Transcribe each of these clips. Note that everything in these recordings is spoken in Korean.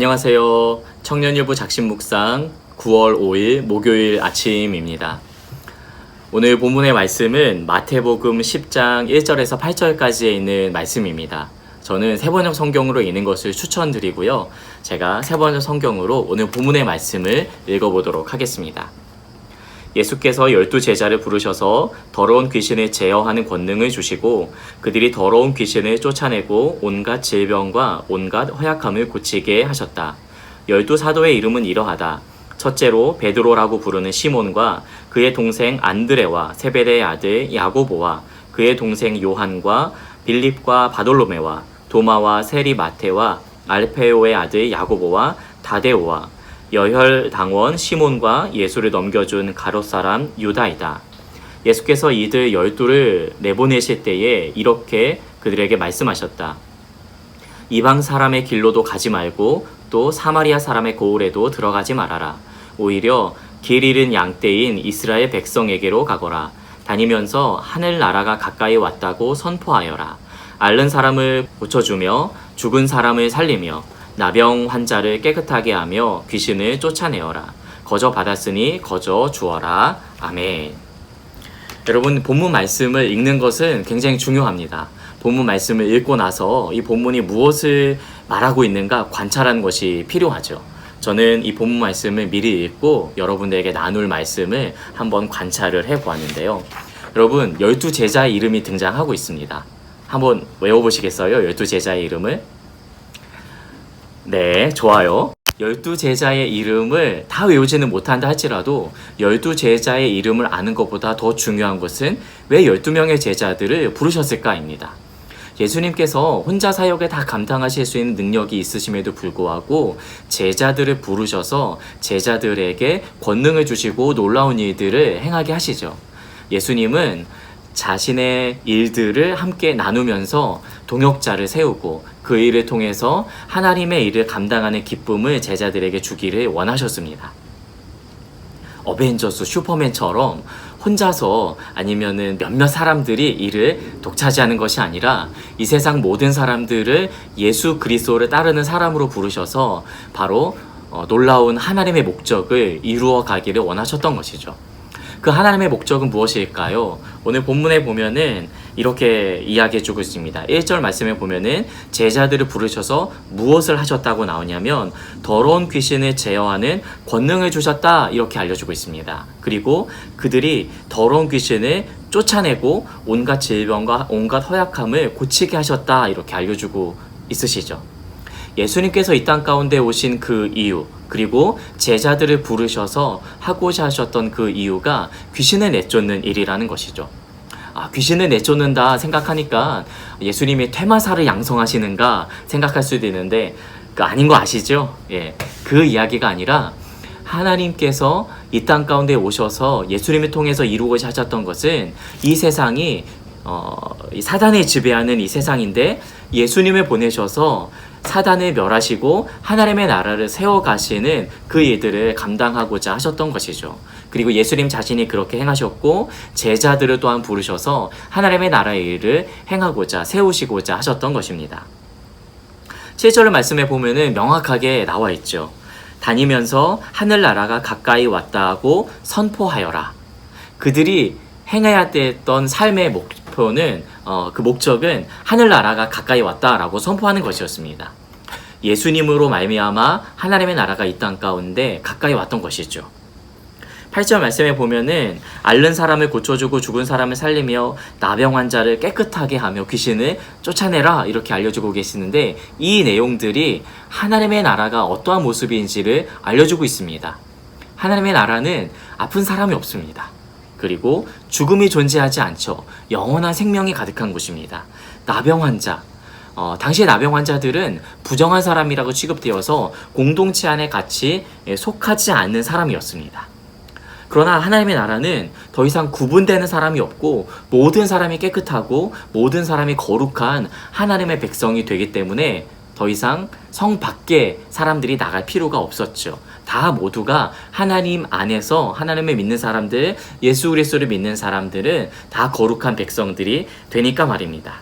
안녕하세요. 청년일부 작심묵상 9월 5일 목요일 아침입니다. 오늘 본문의 말씀은 마태복음 10장 1절에서 8절까지에 있는 말씀입니다. 저는 세번역 성경으로 읽는 것을 추천드리고요. 제가 세번역 성경으로 오늘 본문의 말씀을 읽어보도록 하겠습니다. 예수께서 12 제자를 부르셔서 더러운 귀신을 제어하는 권능을 주시고 그들이 더러운 귀신을 쫓아내고 온갖 질병과 온갖 허약함을 고치게 하셨다. 12 사도의 이름은 이러하다. 첫째로 베드로라고 부르는 시몬과 그의 동생 안드레와 세베대의 아들 야고보와 그의 동생 요한과 빌립과 바돌로메와 도마와 세리 마테와 알페오의 아들 야고보와 다데오와 여혈당원 시몬과 예수를 넘겨준 가롯사람 유다이다. 예수께서 이들 12를 내보내실 때에 이렇게 그들에게 말씀하셨다. 이방 사람의 길로도 가지 말고 또 사마리아 사람의 고을에도 들어가지 말아라. 오히려 길 잃은 양떼인 이스라엘 백성에게로 가거라. 다니면서 하늘나라가 가까이 왔다고 선포하여라. 앓는 사람을 고쳐주며 죽은 사람을 살리며 나병 환자를 깨끗하게 하며 귀신을 쫓아내어라. 거저 받았으니 거저 주어라. 아멘. 여러분, 본문 말씀을 읽는 것은 굉장히 중요합니다. 본문 말씀을 읽고 나서 이 본문이 무엇을 말하고 있는가 관찰하는 것이 필요하죠. 저는 이 본문 말씀을 미리 읽고 여러분들에게 나눌 말씀을 한번 관찰을 해보았는데요. 여러분, 12 제자의 이름이 등장하고 있습니다. 한번 외워보시겠어요? 12 제자의 이름을? 네, 좋아요. 12 제자의 이름을 다 외우지는 못한다 할지라도 12 제자의 이름을 아는 것보다 더 중요한 것은 왜 12명의 제자들을 부르셨을까입니다. 예수님께서 혼자 사역을 다 감당하실 수 있는 능력이 있으심에도 불구하고 제자들을 부르셔서 제자들에게 권능을 주시고 놀라운 일들을 행하게 하시죠. 예수님은 자신의 일들을 함께 나누면서 동역자를 세우고 그 일을 통해서 하나님의 일을 감당하는 기쁨을 제자들에게 주기를 원하셨습니다. 어벤져스 슈퍼맨처럼 혼자서 아니면은 몇몇 사람들이 일을 독차지하는 것이 아니라 이 세상 모든 사람들을 예수 그리스도를 따르는 사람으로 부르셔서 바로 놀라운 하나님의 목적을 이루어 가기를 원하셨던 것이죠. 그 하나님의 목적은 무엇일까요? 오늘 본문에 보면은 이렇게 이야기해주고 있습니다. 1절 말씀에 보면은 제자들을 부르셔서 무엇을 하셨다고 나오냐면 더러운 귀신을 제어하는 권능을 주셨다 이렇게 알려주고 있습니다. 그리고 그들이 더러운 귀신을 쫓아내고 온갖 질병과 온갖 허약함을 고치게 하셨다 이렇게 알려주고 있으시죠. 예수님께서 이 땅 가운데 오신 그 이유, 그리고 제자들을 부르셔서 하고자 하셨던 그 이유가 귀신을 내쫓는 일이라는 것이죠. 귀신을 내쫓는다 생각하니까 예수님이 퇴마사를 양성하시는가 생각할 수도 있는데 아닌 거 아시죠? 예, 그 이야기가 아니라 하나님께서 이 땅 가운데 오셔서 예수님을 통해서 이루고자 하셨던 것은 이 세상이 사단이 지배하는 이 세상인데 예수님을 보내셔서 사단을 멸하시고 하나님의 나라를 세워가시는 그 일들을 감당하고자 하셨던 것이죠. 그리고 예수님 자신이 그렇게 행하셨고 제자들을 또한 부르셔서 하나님의 나라의 일을 행하고자 세우시고자 하셨던 것입니다. 7절 말씀에 보면은 명확하게 나와 있죠. 다니면서 하늘나라가 가까이 왔다고 선포하여라. 그들이 행해야 됐던 삶의 목표는 그 목적은 하늘나라가 가까이 왔다라고 선포하는 것이었습니다. 예수님으로 말미암아 하나님의 나라가 이 땅 가운데 가까이 왔던 것이죠. 8절 말씀에 보면은 앓는 사람을 고쳐주고 죽은 사람을 살리며 나병 환자를 깨끗하게 하며 귀신을 쫓아내라 이렇게 알려주고 계시는데 이 내용들이 하나님의 나라가 어떠한 모습인지를 알려주고 있습니다. 하나님의 나라는 아픈 사람이 없습니다. 그리고 죽음이 존재하지 않죠. 영원한 생명이 가득한 곳입니다. 나병 환자, 당시의 나병 환자들은 부정한 사람이라고 취급되어서 공동체 안에 같이 속하지 않는 사람이었습니다. 그러나 하나님의 나라는 더 이상 구분되는 사람이 없고 모든 사람이 깨끗하고 모든 사람이 거룩한 하나님의 백성이 되기 때문에 더 이상 성 밖에 사람들이 나갈 필요가 없었죠. 다 모두가 하나님 안에서 하나님을 믿는 사람들, 예수 그리스도를 믿는 사람들은 다 거룩한 백성들이 되니까 말입니다.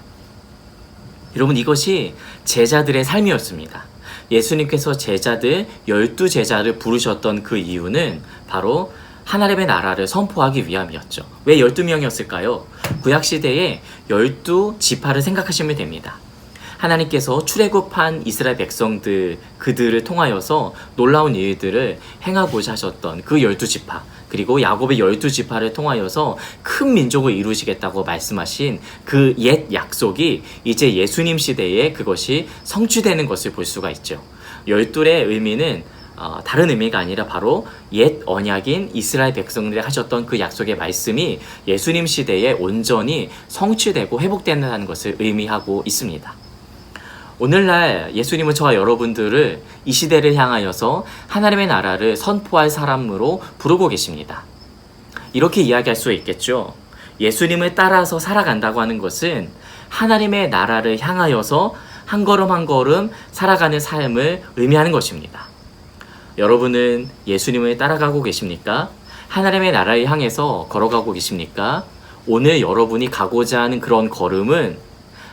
여러분, 이것이 제자들의 삶이었습니다. 예수님께서 제자들 12제자를 부르셨던 그 이유는 바로 하나님의 나라를 선포하기 위함이었죠. 왜 12명이었을까요? 구약시대에 12지파를 생각하시면 됩니다. 하나님께서 출애굽한 이스라엘 백성들 그들을 통하여서 놀라운 일들을 행하고자 하셨던 그 12지파, 그리고 야곱의 12지파를 통하여서 큰 민족을 이루시겠다고 말씀하신 그 옛 약속이 이제 예수님 시대에 그것이 성취되는 것을 볼 수가 있죠. 12의 의미는 다른 의미가 아니라 바로 옛 언약인 이스라엘 백성들이 하셨던 그 약속의 말씀이 예수님 시대에 온전히 성취되고 회복된다는 것을 의미하고 있습니다. 오늘날 예수님은 저와 여러분들을 이 시대를 향하여서 하나님의 나라를 선포할 사람으로 부르고 계십니다. 이렇게 이야기할 수 있겠죠. 예수님을 따라서 살아간다고 하는 것은 하나님의 나라를 향하여서 한 걸음 한 걸음 살아가는 삶을 의미하는 것입니다. 여러분은 예수님을 따라가고 계십니까? 하나님의 나라를 향해서 걸어가고 계십니까? 오늘 여러분이 가고자 하는 그런 걸음은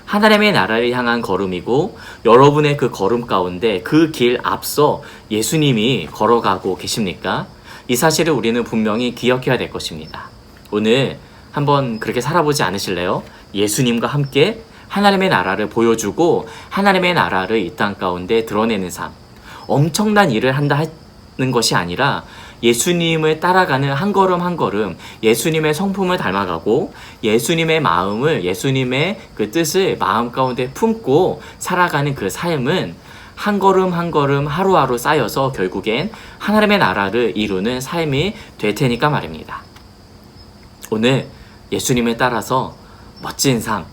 하나님의 나라를 향한 걸음이고, 여러분의 그 걸음 가운데 그 길 앞서 예수님이 걸어가고 계십니까? 이 사실을 우리는 분명히 기억해야 될 것입니다. 오늘 한번 그렇게 살아보지 않으실래요? 예수님과 함께 하나님의 나라를 보여주고 하나님의 나라를 이 땅 가운데 드러내는 삶. 엄청난 일을 한다 하는 것이 아니라 예수님을 따라가는 한 걸음 한 걸음 예수님의 성품을 닮아가고 예수님의 마음을, 예수님의 그 뜻을 마음 가운데 품고 살아가는 그 삶은 한 걸음 한 걸음 하루하루 쌓여서 결국엔 하나님의 나라를 이루는 삶이 될 테니까 말입니다. 오늘 예수님을 따라서 멋진 삶,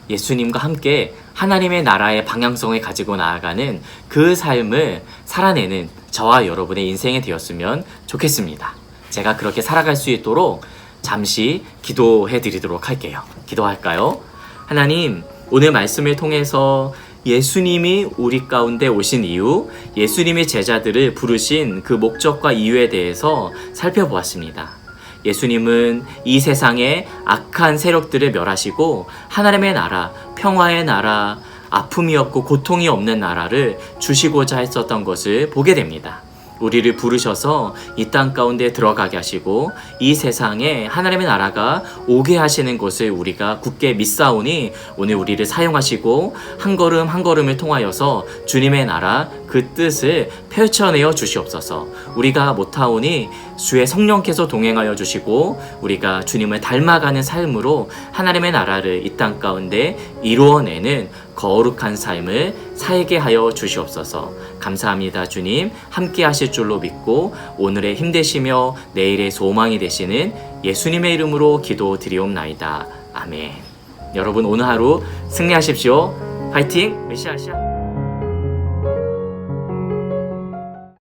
예수님과 함께 하나님의 나라의 방향성을 가지고 나아가는 그 삶을 살아내는 저와 여러분의 인생이 되었으면 좋겠습니다. 제가 그렇게 살아갈 수 있도록 잠시 기도해 드리도록 할게요. 기도할까요? 하나님, 오늘 말씀을 통해서 예수님이 우리 가운데 오신 이유, 예수님의 제자들을 부르신 그 목적과 이유에 대해서 살펴보았습니다. 예수님은 이 세상의 악한 세력들을 멸하시고 하나님의 나라, 평화의 나라, 아픔이 없고 고통이 없는 나라를 주시고자 했었던 것을 보게 됩니다. 우리를 부르셔서 이 땅 가운데 들어가게 하시고 이 세상에 하나님의 나라가 오게 하시는 것을 우리가 굳게 믿사오니 오늘 우리를 사용하시고 한 걸음 한 걸음을 통하여서 주님의 나라 그 뜻을 펼쳐내어 주시옵소서. 우리가 못하오니 주의 성령께서 동행하여 주시고 우리가 주님을 닮아가는 삶으로 하나님의 나라를 이 땅 가운데 이루어내는 거룩한 삶을 살게 하여 주시옵소서. 감사합니다. 주님, 함께 하실 줄로 믿고 오늘의 힘되시며 내일의 소망이 되시는 예수님의 이름으로 기도드리옵나이다. 아멘. 여러분, 오늘 하루 승리하십시오. 파이팅! 으쌰으쌰.